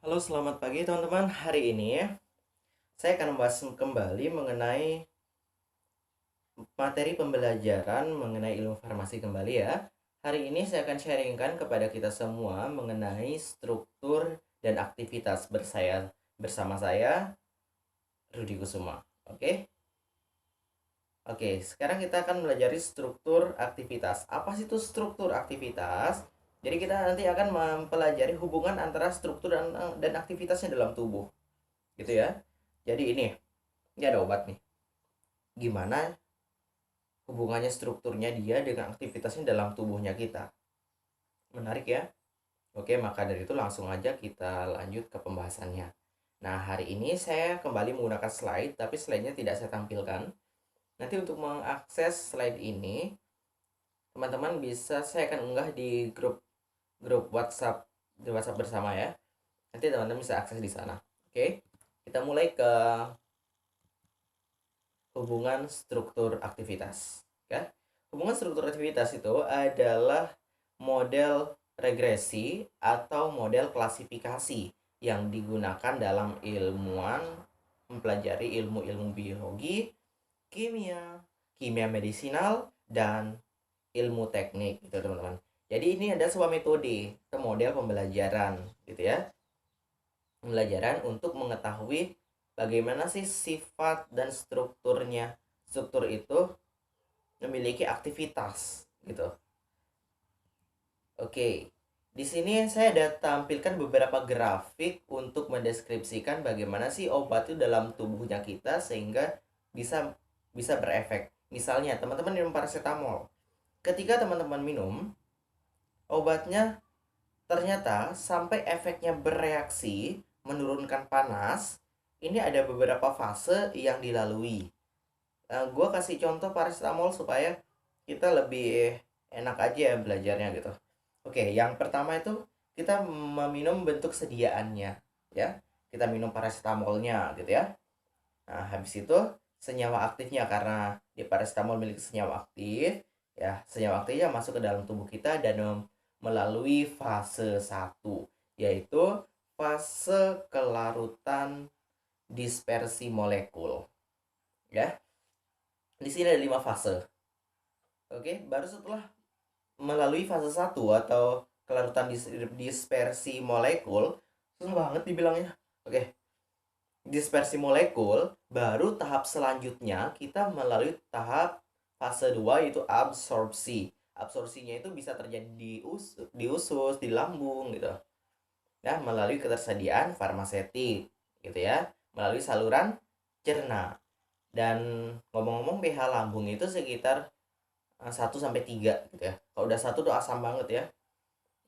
Halo, selamat pagi teman-teman. Hari ini saya akan membahas kembali mengenai materi pembelajaran mengenai ilmu farmasi kembali ya. Hari ini saya akan sharingkan kepada kita semua mengenai struktur dan aktivitas bersama saya Rudi Kusuma. Oke? Oke, sekarang kita akan belajar struktur aktivitas. Apa sih itu struktur aktivitas? Jadi kita nanti akan mempelajari hubungan antara struktur dan aktivitasnya dalam tubuh, gitu ya. Jadi ini ada obat nih. Gimana hubungannya strukturnya dia dengan aktivitasnya dalam tubuhnya kita? Menarik ya? Oke, maka dari itu langsung aja kita lanjut ke pembahasannya. Nah, hari ini saya kembali menggunakan slide, tapi slide-nya tidak saya tampilkan. Nanti untuk mengakses slide ini, teman-teman bisa saya akan unggah di grup WhatsApp bersama ya. Nanti teman-teman bisa akses di sana. Oke, kita mulai ke hubungan struktur aktivitas. Ya. Hubungan struktur aktivitas itu adalah model regresi atau model klasifikasi yang digunakan dalam ilmuwan mempelajari ilmu-ilmu biologi, kimia, kimia medisinal, dan ilmu teknik gitu teman-teman. Jadi ini ada sebuah metode atau model pembelajaran gitu ya. Pembelajaran untuk mengetahui bagaimana sih sifat dan strukturnya. Struktur itu memiliki aktivitas gitu. Oke, di sini saya ada tampilkan beberapa grafik untuk mendeskripsikan bagaimana sih obat itu dalam tubuhnya kita sehingga bisa bisa berefek. Misalnya teman-teman minum paracetamol. Ketika teman-teman minum obatnya, ternyata sampai efeknya bereaksi menurunkan panas, ini ada beberapa fase yang dilalui. Gue kasih contoh paracetamol supaya kita lebih enak aja ya belajarnya gitu. Oke, yang pertama itu kita meminum bentuk sediaannya ya. Kita minum paracetamolnya gitu ya. Nah, habis itu senyawa aktifnya, karena di paracetamol memiliki senyawa aktif ya, senyawa aktifnya masuk ke dalam tubuh kita dan melalui fase satu, yaitu fase kelarutan dispersi molekul ya. Di sini ada 5 fase. Oke, baru setelah melalui fase satu atau kelarutan dispersi molekul, susah banget dibilangnya. Oke, dispersi molekul, baru tahap selanjutnya kita melalui tahap fase 2 yaitu absorpsi. Absorpsinya itu bisa terjadi di usus, di lambung gitu. Ya, melalui ketersediaan farmasetik gitu ya, melalui saluran cerna. Dan ngomong-ngomong pH lambung itu sekitar 1 sampai 3 gitu ya. Kalau udah satu tuh asam banget ya.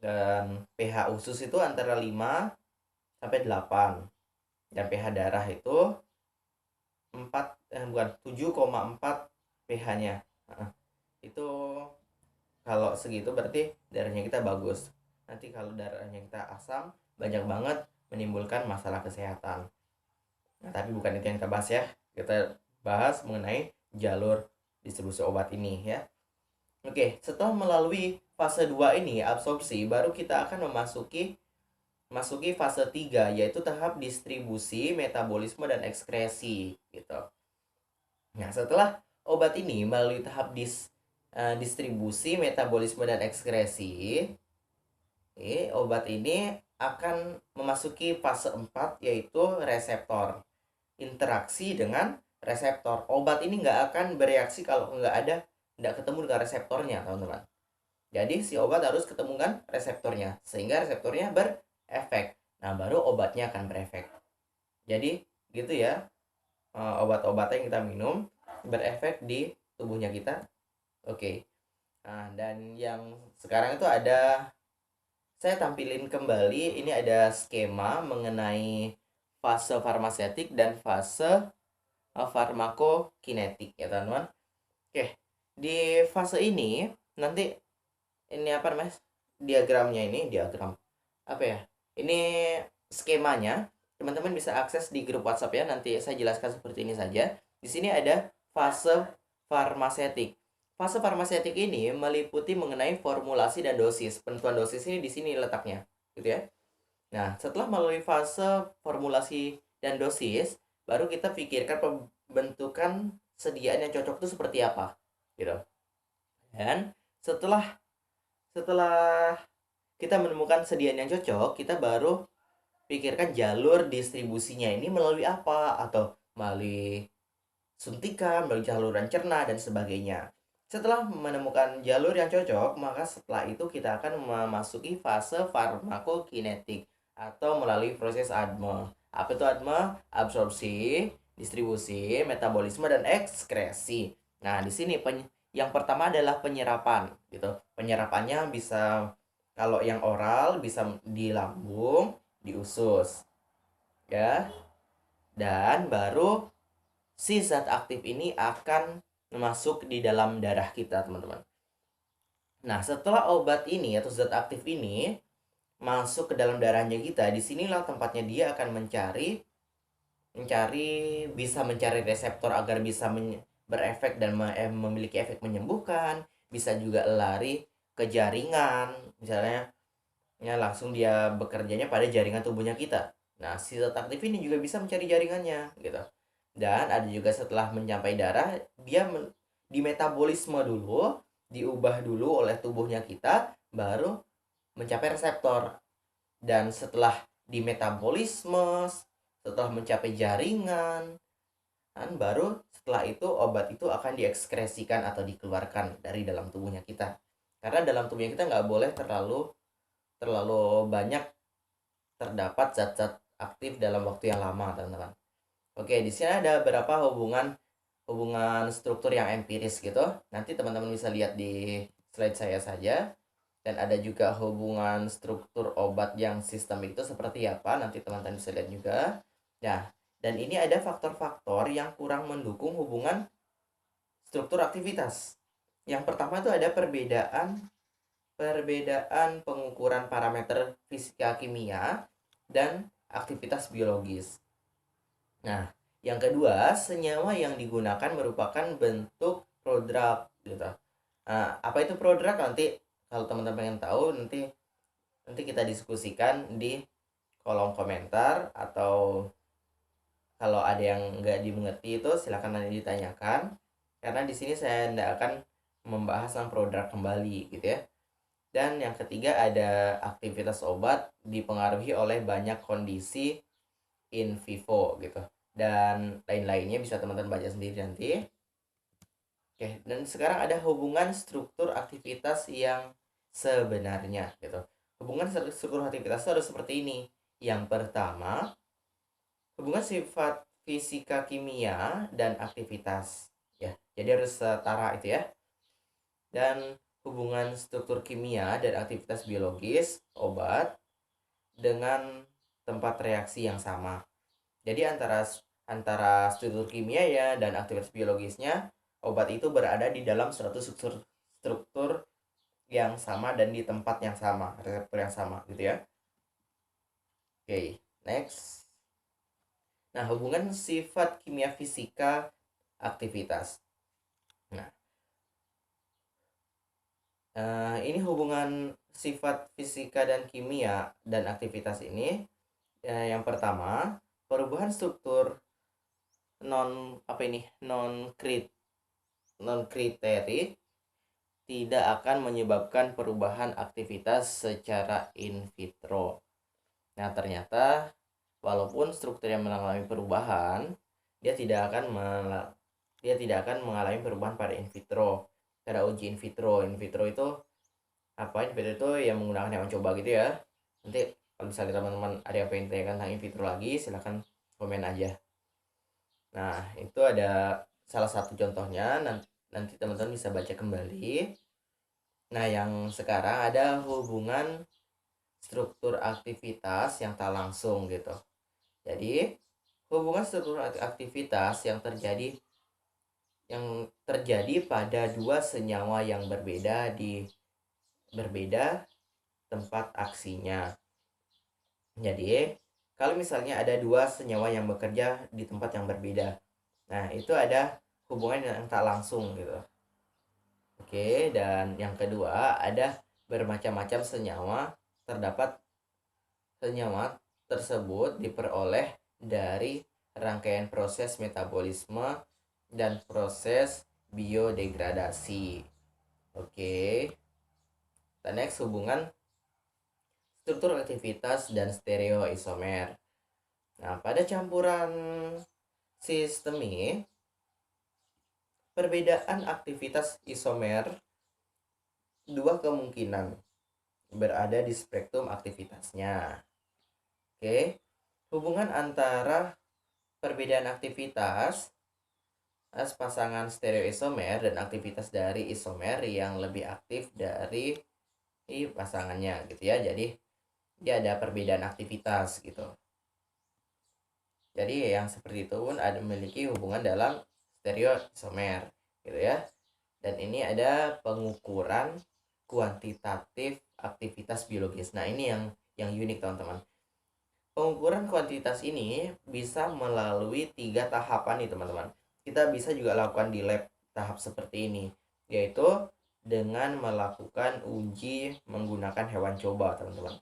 Dan pH usus itu antara 5 sampai 8. Dan pH darah itu 7,4 pH-nya. Nah, itu kalau segitu berarti darahnya kita bagus. Nanti kalau darahnya kita asam, banyak banget menimbulkan masalah kesehatan. Nah, tapi bukan itu yang kita bahas ya. Kita bahas mengenai jalur distribusi obat ini ya. Oke, setelah melalui fase 2 ini, absorpsi, baru kita akan masuki fase 3 yaitu tahap distribusi, metabolisme, dan ekskresi gitu. Nah, setelah obat ini melalui tahap distribusi, metabolisme, dan ekskresi, obat ini akan memasuki fase 4 yaitu reseptor. Interaksi dengan reseptor. Obat ini nggak akan bereaksi kalau nggak ketemu dengan reseptornya, teman-teman. Jadi si obat harus ketemu dengan reseptornya sehingga reseptornya berefek. Nah, baru obatnya akan berefek. Jadi gitu ya, obat-obatan yang kita minum berefek di tubuhnya kita. Oke. Nah, dan yang sekarang itu saya tampilin kembali, ini ada skema mengenai fase farmasetik dan fase farmakokinetik ya teman-teman. Oke, di fase ini nanti ini apa namanya, diagram apa ya, ini skemanya, teman-teman bisa akses di grup WhatsApp ya, nanti saya jelaskan seperti ini saja. Di sini ada fase farmasetik. Fase farmasetik ini meliputi mengenai formulasi dan dosis. Penentuan dosis ini di sini letaknya gitu ya. Nah, setelah melalui fase formulasi dan dosis, baru kita pikirkan pembentukan sediaan yang cocok itu seperti apa, gitu. Dan setelah setelah kita menemukan sediaan yang cocok, kita baru pikirkan jalur distribusinya ini melalui apa, atau melalui suntikan, melalui saluran cerna, dan sebagainya. Setelah menemukan jalur yang cocok, maka setelah itu kita akan memasuki fase farmakokinetik atau melalui proses ADME. Apa itu ADME? Absorpsi, distribusi, metabolisme, dan ekskresi. Nah, di sini yang pertama adalah penyerapan, gitu. Penyerapannya bisa, kalau yang oral bisa di lambung, di usus, ya. Dan baru si zat aktif ini akan masuk di dalam darah kita, teman-teman. Nah, setelah obat ini atau zat aktif ini masuk ke dalam darahnya kita, disinilah tempatnya dia akan mencari bisa mencari reseptor agar bisa berefek dan memiliki efek menyembuhkan. Bisa juga lari ke jaringan, misalnya ya langsung dia bekerjanya pada jaringan tubuhnya kita. Nah, si zat aktif ini juga bisa mencari jaringannya, gitu. Dan ada juga setelah mencapai darah, dia di metabolisme dulu, diubah dulu oleh tubuhnya kita, baru mencapai reseptor. Dan setelah di metabolisme, setelah mencapai jaringan, dan baru setelah itu obat itu akan diekskresikan atau dikeluarkan dari dalam tubuhnya kita. Karena dalam tubuhnya kita nggak boleh terlalu terlalu banyak terdapat zat-zat aktif dalam waktu yang lama, teman-teman. Oke, di sini ada beberapa hubungan hubungan struktur yang empiris gitu. Nanti teman-teman bisa lihat di slide saya saja. Dan ada juga hubungan struktur obat yang sistemik itu seperti apa. Nanti teman-teman bisa lihat juga. Nah, dan ini ada faktor-faktor yang kurang mendukung hubungan struktur aktivitas. Yang pertama itu ada perbedaan perbedaan pengukuran parameter fisika kimia dan aktivitas biologis. Nah, yang kedua, senyawa yang digunakan merupakan bentuk prodrug gitu. Nah, apa itu prodrug? Nanti kalau teman-teman pengen tahu, nanti nanti kita diskusikan di kolom komentar, atau kalau ada yang nggak dimengerti itu silakan nanti ditanyakan, karena di sini saya tidak akan membahas tentang prodrug kembali gitu ya. Dan yang ketiga ada aktivitas obat dipengaruhi oleh banyak kondisi in vivo gitu. Dan lain-lainnya bisa teman-teman baca sendiri nanti. Oke, dan sekarang ada hubungan struktur aktivitas yang sebenarnya gitu. Hubungan struktur aktivitas itu harus seperti ini. Yang pertama, hubungan sifat fisika kimia dan aktivitas. Ya, jadi harus setara itu ya. Dan hubungan struktur kimia dan aktivitas biologis obat dengan tempat reaksi yang sama. Jadi antara antara struktur kimia ya dan aktivitas biologisnya, obat itu berada di dalam suatu struktur yang sama dan di tempat yang sama, reseptor yang sama gitu ya. Oke, next. Nah, hubungan sifat kimia fisika aktivitas. Nah, ini hubungan sifat fisika dan kimia dan aktivitas ini, yang pertama, perubahan struktur non apa ini non kriterik tidak akan menyebabkan perubahan aktivitas secara in vitro. Nah, ternyata walaupun strukturnya mengalami perubahan, dia tidak akan mengalami perubahan pada in vitro. Pada uji in vitro. In vitro itu apa? In vitro itu yang menggunakan hewan coba gitu ya. Nanti kalau misalnya teman-teman ada yang pengen tanyakan tentang in vitro lagi, silahkan komen aja. Nah, itu ada salah satu contohnya, nanti teman-teman bisa baca kembali. Nah, yang sekarang ada hubungan struktur aktivitas yang tak langsung gitu. Jadi, hubungan struktur aktivitas yang terjadi pada dua senyawa yang berbeda di berbeda tempat aksinya. Jadi, kalau misalnya ada dua senyawa yang bekerja di tempat yang berbeda, nah itu ada hubungan yang tak langsung gitu. Oke, dan yang kedua ada bermacam-macam senyawa terdapat Senyawa tersebut diperoleh dari rangkaian proses metabolisme dan proses biodegradasi. Oke. Next, hubungan struktur aktivitas dan stereoisomer. Nah, pada campuran sistemik, perbedaan aktivitas isomer dua kemungkinan berada di spektrum aktivitasnya. Oke, hubungan antara perbedaan aktivitas pasangan stereoisomer dan aktivitas dari isomer yang lebih aktif dari pasangannya gitu ya. Jadi dia ada perbedaan aktivitas gitu. Jadi yang seperti itu pun ada memiliki hubungan dalam stereoisomer gitu ya. Dan ini ada pengukuran kuantitatif aktivitas biologis. Nah, ini yang unik teman-teman. Pengukuran kuantitas ini bisa melalui 3 tahapan nih teman-teman. Kita bisa juga lakukan di lab tahap seperti ini, yaitu dengan melakukan uji menggunakan hewan coba teman-teman.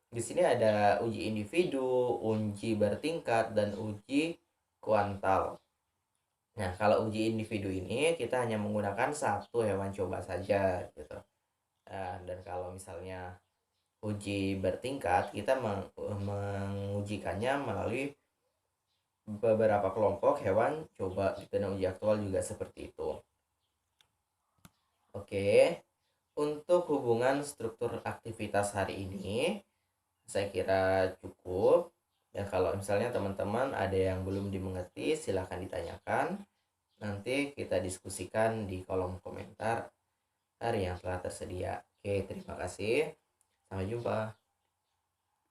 Di sini ada uji individu, uji bertingkat, dan uji kuantal. Nah, kalau uji individu ini kita hanya menggunakan satu hewan coba saja gitu. Dan kalau misalnya uji bertingkat, kita mengujikannya melalui beberapa kelompok hewan coba gitu. Dan uji aktual juga seperti itu. Oke, untuk hubungan struktur aktivitas hari ini saya kira cukup. Dan kalau misalnya teman-teman ada yang belum dimengerti, silahkan ditanyakan. Nanti kita diskusikan di kolom komentar yang telah tersedia. Oke, terima kasih. Sampai jumpa.